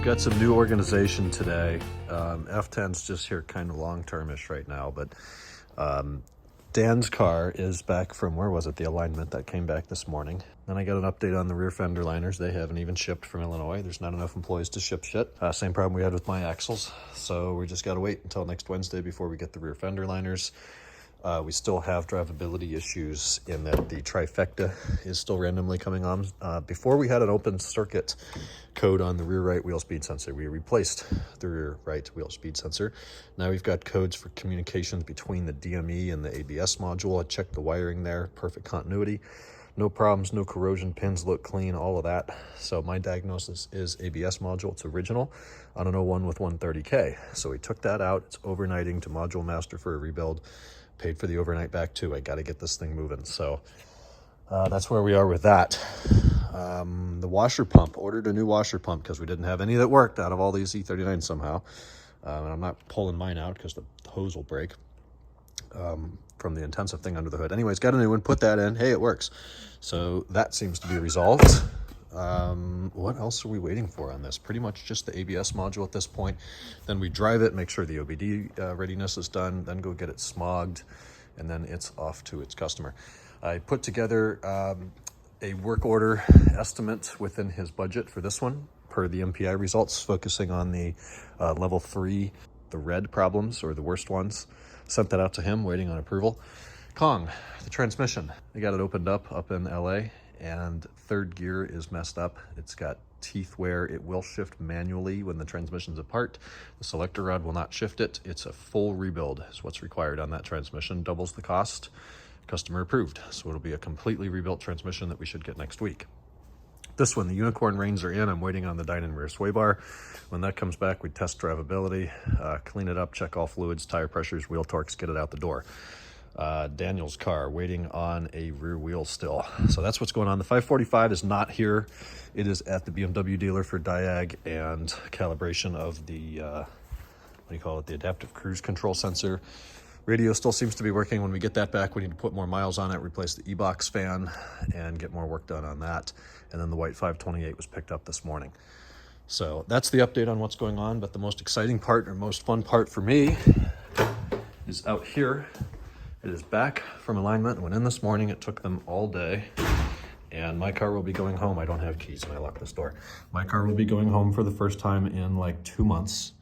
got some new organization today. F10's just here kind of long-term-ish right now, but Dan's car is back from, where was it? The alignment that came back this morning. Then I got an update on the rear fender liners. They haven't even shipped from Illinois. There's not enough employees to ship shit. Same problem we had with my axles. So we just got to wait until next Wednesday before we get the rear fender liners. We still have drivability issues in that the trifecta is still randomly coming on. Before we had an open circuit code on the rear right wheel speed sensor. We replaced the rear right wheel speed sensor. Now we've got codes for communications between the DME and the ABS module. I checked the wiring there, perfect continuity. No problems, no corrosion, pins look clean, all of that. So my diagnosis is ABS module, it's original on an 01 with 130K. So we took that out, it's overnighting to Module Master for a rebuild. Paid for the overnight back too. I got to get this thing moving. So that's where we are with that. The washer pump, ordered a new washer pump because we didn't have any that worked out of all these E39s somehow. And I'm not pulling mine out because the hose will break from the intensive thing under the hood. Anyways, got a new one, put that in. Hey, it works. So that seems to be resolved. What else are we waiting for on this? Pretty much just the ABS module at this point. Then we drive it, make sure the OBD readiness is done, then go get it smogged, and then it's off to its customer. I put together a work order estimate within his budget for this one per the MPI results, focusing on the level 3, the red problems or the worst ones. Sent that out to him, waiting on approval. Kong, the transmission. I got it opened up in LA, and third gear is messed up. It's got teeth where it will shift manually when the transmission's apart. The selector rod will not shift it. It's a full rebuild is what's required on that transmission. Doubles the cost. Customer approved. So it'll be a completely rebuilt transmission that we should get next week. This one, the unicorn reins are in. I'm waiting on the dyno rear sway bar. When that comes back, we test drivability, clean it up, check all fluids, tire pressures, wheel torques, get it out the door. Daniel's car waiting on a rear wheel still. So that's what's going on. The 545 is not here. It is at the BMW dealer for diag and calibration of the, what do you call it? The adaptive cruise control sensor. Radio still seems to be working. When we get that back, we need to put more miles on it, replace the e-box fan, and get more work done on that. And then the white 528 was picked up this morning. So that's the update on what's going on. But the most exciting part, or most fun part for me, is out here. It is back from alignment. Went in this morning. It took them all day. And my car will be going home. I don't have keys and I locked this door. My car will be going home for the first time in like 2 months.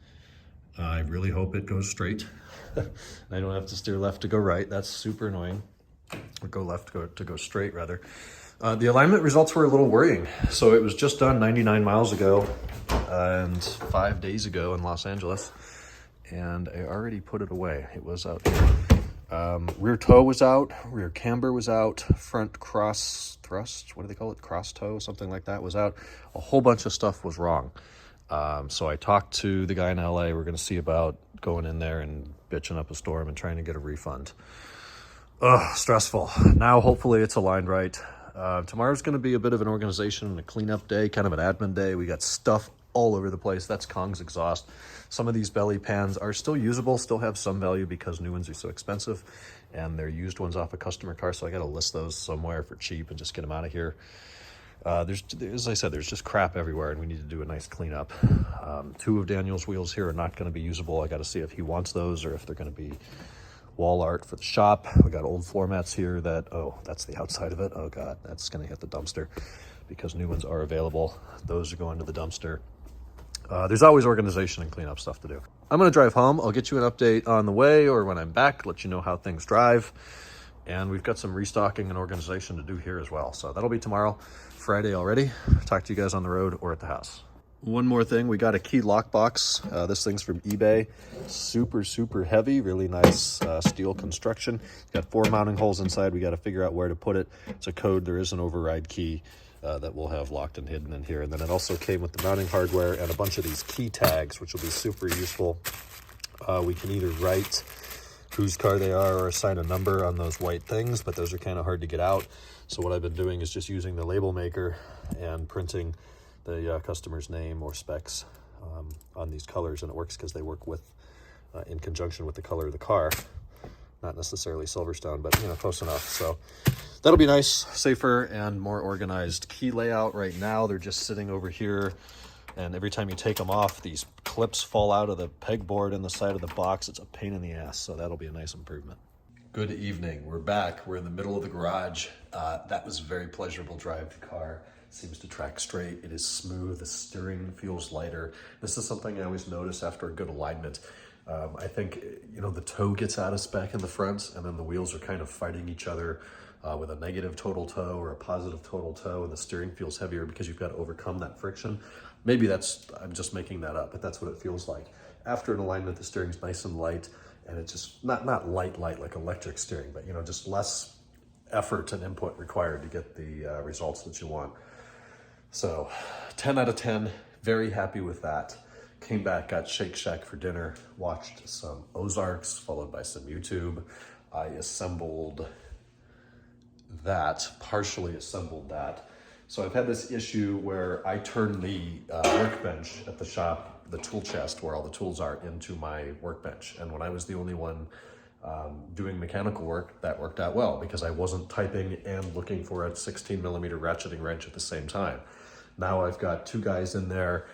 I really hope it goes straight. I don't have to steer left to go right. That's super annoying. Or go left to go straight, rather. The alignment results were a little worrying. So it was just done 99 miles ago and 5 days ago in Los Angeles. And I already put it away. It was out here. Rear toe was out, rear camber was out, front cross thrust, what do they call it? Cross toe, something like that was out. A whole bunch of stuff was wrong. So I talked to the guy in LA. We're going to see about going in there and bitching up a storm and trying to get a refund. Ugh, stressful. Now, hopefully it's aligned right. Tomorrow's going to be a bit of an organization and a cleanup day, kind of an admin day. We got stuff all over the place. That's Kong's exhaust. Some of these belly pans are still usable, still have some value because new ones are so expensive, and they're used ones off a customer car, so I got to list those somewhere for cheap and just get them out of here. As I said, there's just crap everywhere, and we need to do a nice cleanup. 2 of Daniel's wheels here are not going to be usable. I got to see if he wants those or if they're going to be wall art for the shop. We got old floor mats here that, oh, that's the outside of it. Oh God, that's going to hit the dumpster because new ones are available. Those are going to the dumpster. There's always organization and cleanup stuff to do. I'm going to drive home. I'll get you an update on the way or when I'm back, let you know how things drive. And we've got some restocking and organization to do here as well. So that'll be tomorrow, Friday already. Talk to you guys on the road or at the house. One more thing, we got a key lockbox. This thing's from eBay. Super, super heavy, really nice steel construction. Got 4 mounting holes inside. We got to figure out where to put it. It's a code. There is an override key that we'll have locked and hidden in here. And then it also came with the mounting hardware and a bunch of these key tags, which will be super useful. We can either write whose car they are or assign a number on those white things, but those are kind of hard to get out. So what I've been doing is just using the label maker and printing the customer's name or specs on these colors, and it works because they work with in conjunction with the color of the car. Not necessarily Silverstone, but you know, close enough. So that'll be nice, safer, and more organized key layout. Right now they're just sitting over here And every time you take them off, these clips fall out of the pegboard in the side of the box. It's a pain in the ass, so that'll be a nice improvement. Good evening. We're back. We're in the middle of the garage. That was a very pleasurable drive. The car seems to track straight. It is smooth. The steering feels lighter. This is something I always notice after a good alignment. I think, you know, the toe gets out of spec in the front, and then the wheels are kind of fighting each other with a negative total toe or a positive total toe, and the steering feels heavier because you've got to overcome that friction. Maybe I'm just making that up, but that's what it feels like. After an alignment, the steering's nice and light, and it's just not light like electric steering, but, you know, just less effort and input required to get the results that you want. So 10 out of 10, very happy with that. Came back, got Shake Shack for dinner, watched some Ozarks, followed by some YouTube. I assembled that, partially assembled that. So I've had this issue where I turn the workbench at the shop, the tool chest where all the tools are, into my workbench. And when I was the only one doing mechanical work, that worked out well because I wasn't typing and looking for a 16mm ratcheting wrench at the same time. Now I've got two guys in there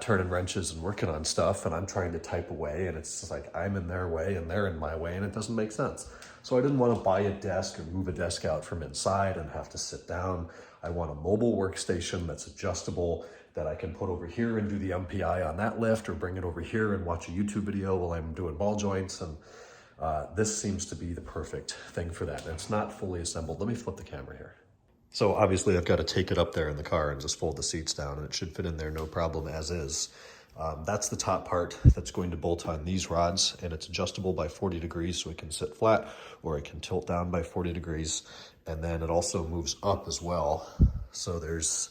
turning wrenches and working on stuff, and I'm trying to type away, and it's just like I'm in their way and they're in my way, and it doesn't make sense. So I didn't want to buy a desk or move a desk out from inside and have to sit down. I want a mobile workstation that's adjustable, that I can put over here and do the MPI on that lift, or bring it over here and watch a YouTube video while I'm doing ball joints. And this seems to be the perfect thing for that. And it's not fully assembled. Let me flip the camera here. So obviously I've got to take it up there in the car and just fold the seats down, and it should fit in there no problem as is. That's the top part that's going to bolt on these rods, and it's adjustable by 40 degrees, so it can sit flat or it can tilt down by 40 degrees. And then it also moves up as well. So there's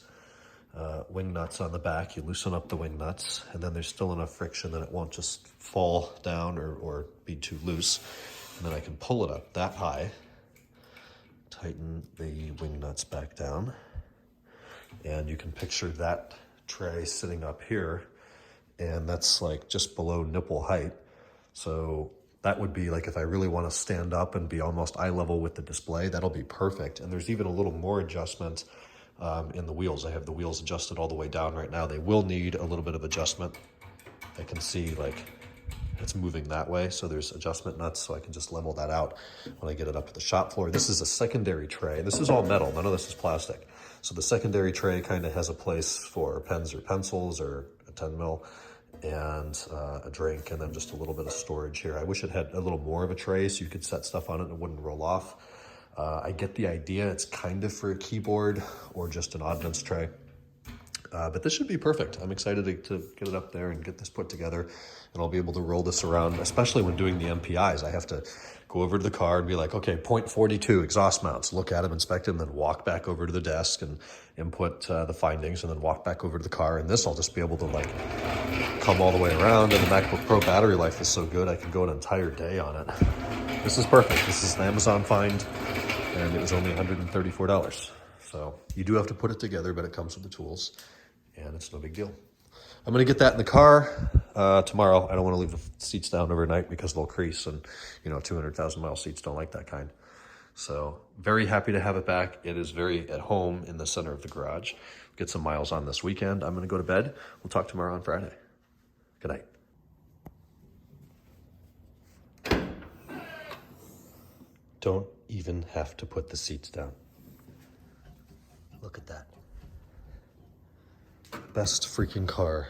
wing nuts on the back. You loosen up the wing nuts, and then there's still enough friction that it won't just fall down or be too loose. And then I can pull it up that high, tighten the wing nuts back down, and you can picture that tray sitting up here, and that's like just below nipple height. So that would be like if I really want to stand up and be almost eye level with the display, that'll be perfect. And there's even a little more adjustment in the wheels. I have the wheels adjusted all the way down right now. They will need a little bit of adjustment. I can see like it's moving that way, so there's adjustment nuts, so I can just level that out when I get it up to the shop floor. This is a secondary tray. This is all metal, none of this is plastic. So the secondary tray kind of has a place for pens or pencils or a 10 mil and a drink, and then just a little bit of storage here. I wish it had a little more of a tray so you could set stuff on it and it wouldn't roll off. I get the idea. It's kind of for a keyboard or just an oddments tray. But this should be perfect. I'm excited to get it up there and get this put together, and I'll be able to roll this around, especially when doing the MPIs. I have to go over to the car and be like, okay, 0.42 exhaust mounts, look at them, inspect them, then walk back over to the desk and input the findings, and then walk back over to the car. And this I'll just be able to like come all the way around, and the MacBook Pro battery life is so good I can go an entire day on it. This is perfect. This is an Amazon find, and it was only $134. So you do have to put it together, but it comes with the tools, and it's no big deal. I'm gonna get that in the car tomorrow. I don't wanna leave the seats down overnight because they'll crease, and 200,000 mile seats don't like that kind. So very happy to have it back. It is very at home in the center of the garage. Get some miles on this weekend. I'm gonna go to bed. We'll talk tomorrow on Friday. Good night. Don't even have to put the seats down. Look at that. Best freaking car